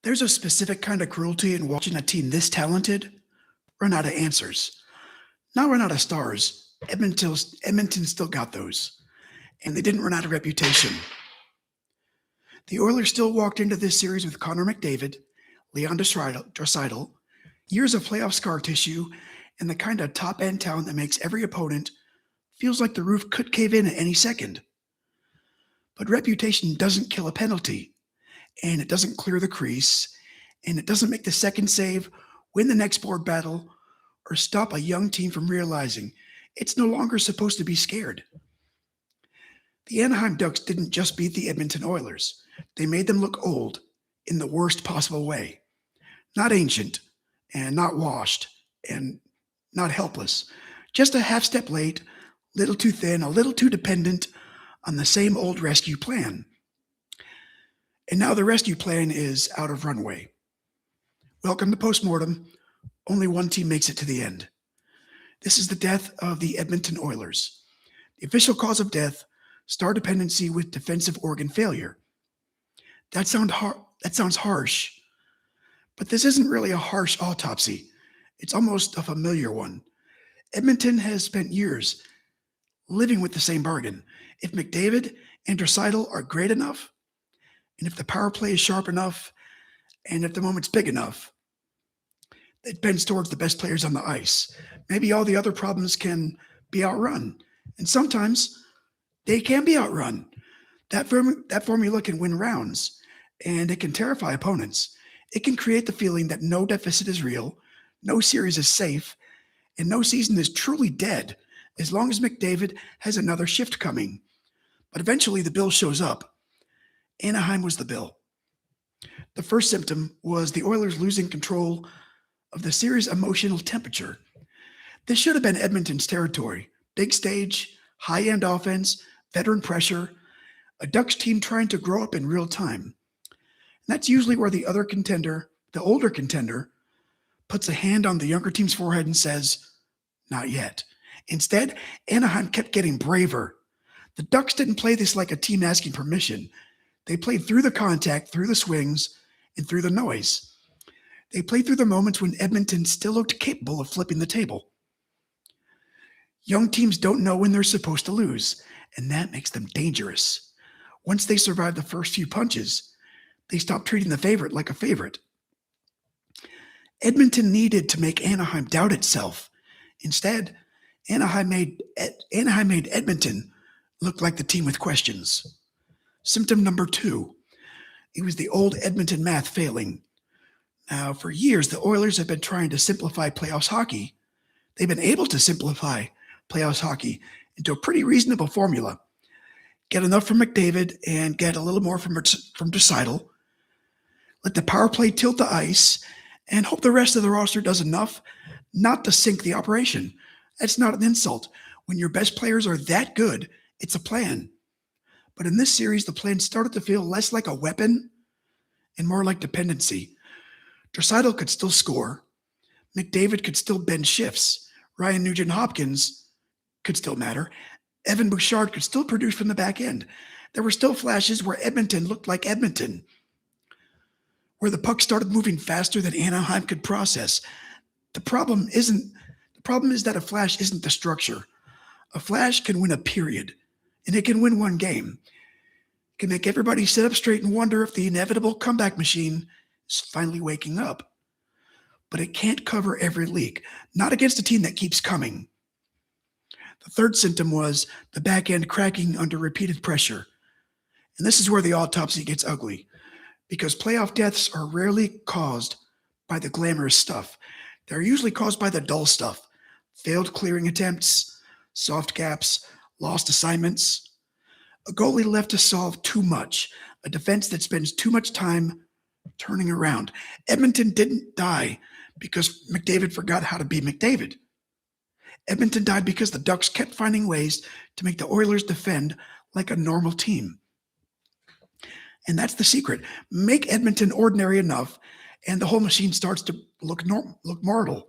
There's a specific kind of cruelty in watching a team this talented run out of answers. Not run out of stars. Edmonton still got those, and they didn't run out of reputation. The Oilers still walked into this series with Connor McDavid, Leon Draisaitl, years of playoff scar tissue, and the kind of top-end talent that makes every opponent feels like the roof could cave in at any second. But reputation doesn't kill a penalty, and it doesn't clear the crease, and it doesn't make the second save, win the next board battle, or stop a young team from realizing it's no longer supposed to be scared. The Anaheim Ducks didn't just beat the Edmonton Oilers. They made them look old in the worst possible way. Not ancient, and not washed, and not helpless. Just a half step late, little too thin, a little too dependent on the same old rescue plan. And now the rescue plan is out of runway. Welcome to postmortem. Only one team makes it to the end. This is the death of the Edmonton Oilers. The official cause of death, star dependency with defensive organ failure. That sounds harsh, but this isn't really a harsh autopsy. It's almost a familiar one. Edmonton has spent years living with the same bargain. If McDavid and Draisaitl are great enough, and if the power play is sharp enough, and if the moment's big enough, it bends towards the best players on the ice. Maybe all the other problems can be outrun. And sometimes they can be outrun. That formula can win rounds, and it can terrify opponents. It can create the feeling that no deficit is real, no series is safe, and no season is truly dead as long as McDavid has another shift coming. But eventually the bill shows up. Anaheim was the bill. The first symptom was the Oilers losing control of the series' emotional temperature. This should have been Edmonton's territory. Big stage, high-end offense, veteran pressure, a Ducks team trying to grow up in real time. And that's usually where the other contender, the older contender, puts a hand on the younger team's forehead and says, not yet. Instead, Anaheim kept getting braver. The Ducks didn't play this like a team asking permission. They played through the contact, through the swings, and through the noise. They played through the moments when Edmonton still looked capable of flipping the table. Young teams don't know when they're supposed to lose, and that makes them dangerous. Once they survive the first few punches, they stop treating the favorite like a favorite. Edmonton needed to make Anaheim doubt itself. Instead, Anaheim made Edmonton look like the team with questions. Symptom number 2, it was the old Edmonton math failing. Now, for years, the Oilers have been trying to simplify playoffs hockey. They've been able to simplify playoffs hockey into a pretty reasonable formula. Get enough from McDavid and get a little more from Draisaitl. Let the power play tilt the ice and hope the rest of the roster does enough not to sink the operation. That's not an insult. When your best players are that good, it's a plan. But in this series, the plan started to feel less like a weapon and more like dependency. Draisaitl could still score. McDavid could still bend shifts. Ryan Nugent-Hopkins could still matter. Evan Bouchard could still produce from the back end. There were still flashes where Edmonton looked like Edmonton, where the puck started moving faster than Anaheim could process. The problem is that a flash isn't the structure. A flash can win a period, and it can win one game. It can make everybody sit up straight and wonder if the inevitable comeback machine is finally waking up. But it can't cover every leak, not against a team that keeps coming. The third symptom was the back end cracking under repeated pressure. And this is where the autopsy gets ugly, because playoff deaths are rarely caused by the glamorous stuff. They're usually caused by the dull stuff. Failed clearing attempts, soft gaps, lost assignments. A goalie left to solve too much. A defense that spends too much time turning around. Edmonton didn't die because McDavid forgot how to be McDavid. Edmonton died because the Ducks kept finding ways to make the Oilers defend like a normal team. And that's the secret. Make Edmonton ordinary enough, and the whole machine starts to look mortal.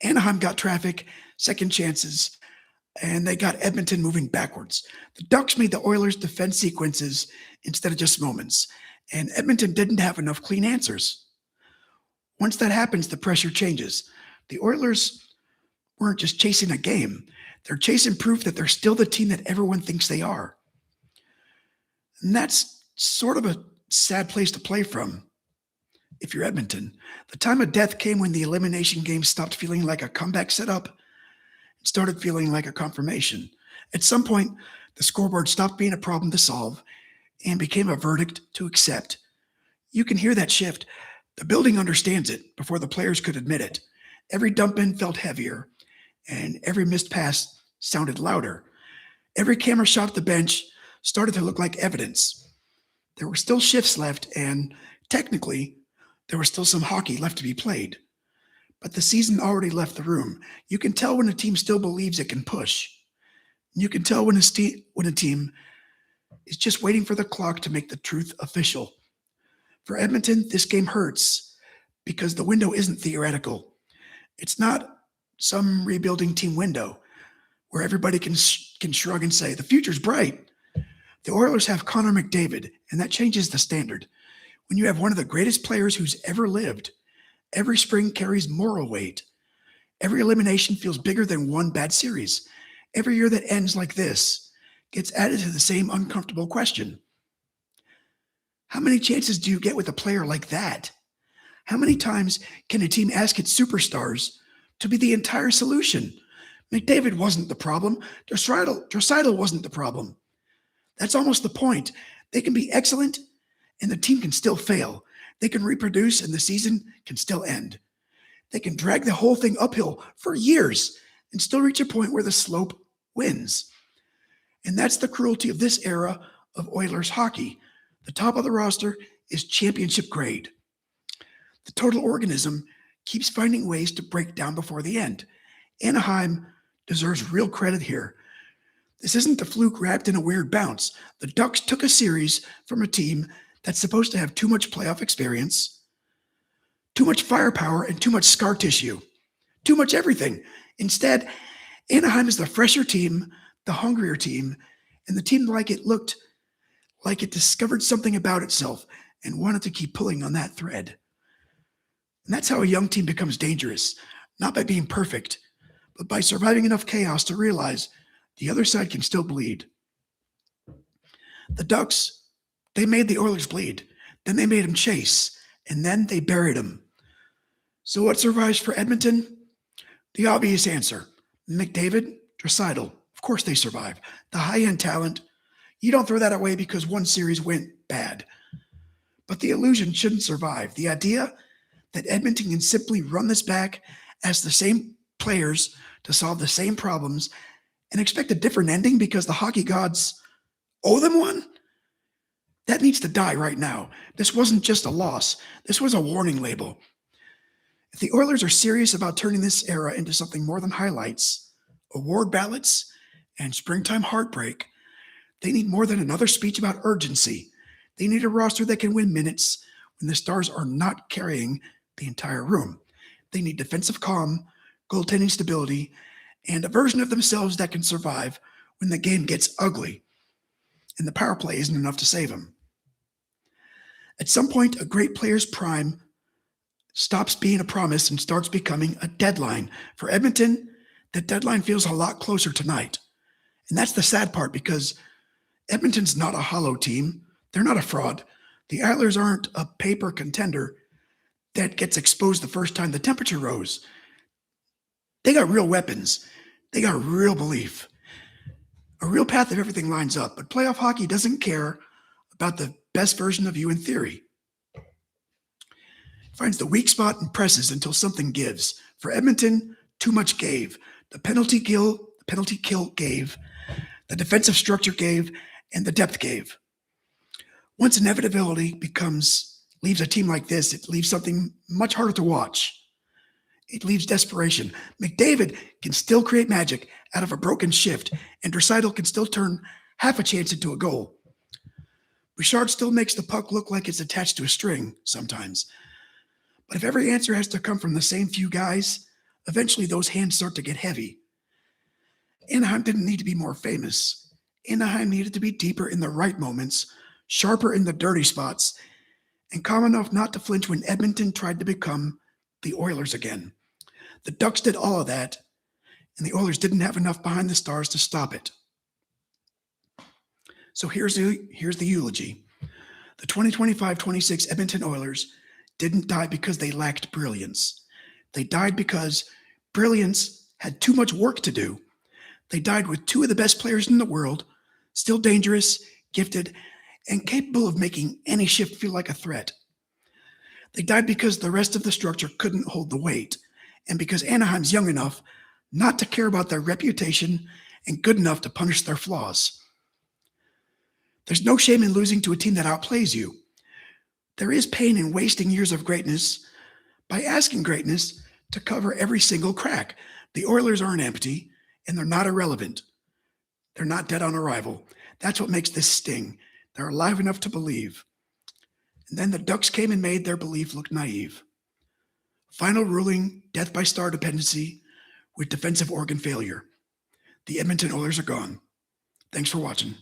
Anaheim got traffic, second chances, and they got Edmonton moving backwards. The Ducks made the Oilers defend sequences instead of just moments. and Edmonton didn't have enough clean answers. Once that happens, the pressure changes. The Oilers weren't just chasing a game, they're chasing proof that they're still the team that everyone thinks they are. And that's sort of a sad place to play from if you're Edmonton. The time of death came when the elimination game stopped feeling like a comeback setup and started feeling like a confirmation. At some point, the scoreboard stopped being a problem to solve and became a verdict to accept. You can hear that shift. The building understands it before the players could admit it. Every dump in felt heavier, and every missed pass sounded louder. Every camera shot at the bench started to look like evidence. There were still shifts left, and technically, there was still some hockey left to be played. But the season already left the room. You can tell when a team still believes it can push. You can tell when a team is just waiting for the clock to make the truth official. For Edmonton, this game hurts because the window isn't theoretical. It's not some rebuilding team window where everybody can shrug and say, the future's bright. The Oilers have Connor McDavid, and that changes the standard. When you have one of the greatest players who's ever lived, every spring carries moral weight. Every elimination feels bigger than one bad series. Every year that ends like this gets added to the same uncomfortable question. How many chances do you get with a player like that? How many times can a team ask its superstars to be the entire solution? McDavid wasn't the problem. Draisaitl wasn't the problem. That's almost the point. They can be excellent, and the team can still fail. They can reproduce, and the season can still end. They can drag the whole thing uphill for years and still reach a point where the slope wins. And that's the cruelty of this era of Oilers hockey. The top of the roster is championship grade. The total organism keeps finding ways to break down before the end. Anaheim deserves real credit here. This isn't a fluke wrapped in a weird bounce. The Ducks took a series from a team that's supposed to have too much playoff experience, too much firepower, and too much scar tissue. Too much everything. Instead, Anaheim is the fresher team, the hungrier team, and the team looked like it discovered something about itself and wanted to keep pulling on that thread. And that's how a young team becomes dangerous, not by being perfect, but by surviving enough chaos to realize the other side can still bleed. The Ducks, they made the Oilers bleed. Then they made them chase, and then they buried them. So what survives for Edmonton? The obvious answer. McDavid, Draisaitl. Of course they survive. The high-end talent. You don't throw that away because one series went bad. But the illusion shouldn't survive. The idea that Edmonton can simply run this back as the same players to solve the same problems and expect a different ending because the hockey gods owe them one? That needs to die right now. This wasn't just a loss. This was a warning label. If the Oilers are serious about turning this era into something more than highlights, award ballots, and springtime heartbreak, they need more than another speech about urgency. They need a roster that can win minutes when the Stars are not carrying the entire room. They need defensive calm, goaltending stability, and a version of themselves that can survive when the game gets ugly and the power play isn't enough to save them. At some point, a great player's prime stops being a promise and starts becoming a deadline. For Edmonton, that deadline feels a lot closer tonight. And that's the sad part because Edmonton's not a hollow team. They're not a fraud. The Oilers aren't a paper contender that gets exposed the first time the temperature rose. They got real weapons. They got real belief. A real path if everything lines up. But playoff hockey doesn't care about the best version of you in theory. It finds the weak spot and presses until something gives. For Edmonton, too much gave. The penalty kill gave. The defensive structure gave. And the depth gave. Once inevitability leaves a team like this, it leaves something much harder to watch. It leaves desperation. McDavid can still create magic out of a broken shift, and Draisaitl can still turn half a chance into a goal. Bouchard still makes the puck look like it's attached to a string sometimes. But if every answer has to come from the same few guys, eventually those hands start to get heavy. Anaheim didn't need to be more famous. Anaheim needed to be deeper in the right moments, sharper in the dirty spots, and calm enough not to flinch when Edmonton tried to become the Oilers again. The Ducks did all of that, and the Oilers didn't have enough behind the Stars to stop it. So here's the eulogy. The 2025-26 Edmonton Oilers didn't die because they lacked brilliance. They died because brilliance had too much work to do. They died with two of the best players in the world, still dangerous, gifted, and capable of making any shift feel like a threat. They died because the rest of the structure couldn't hold the weight, and because Anaheim's young enough not to care about their reputation and good enough to punish their flaws. There's no shame in losing to a team that outplays you. There is pain in wasting years of greatness by asking greatness to cover every single crack. The Oilers aren't empty, and they're not irrelevant. They're not dead on arrival. That's what makes this sting. They're alive enough to believe. And then the Ducks came and made their belief look naive. Final ruling, death by star dependency with defensive organ failure. The Edmonton Oilers are gone. Thanks for watching.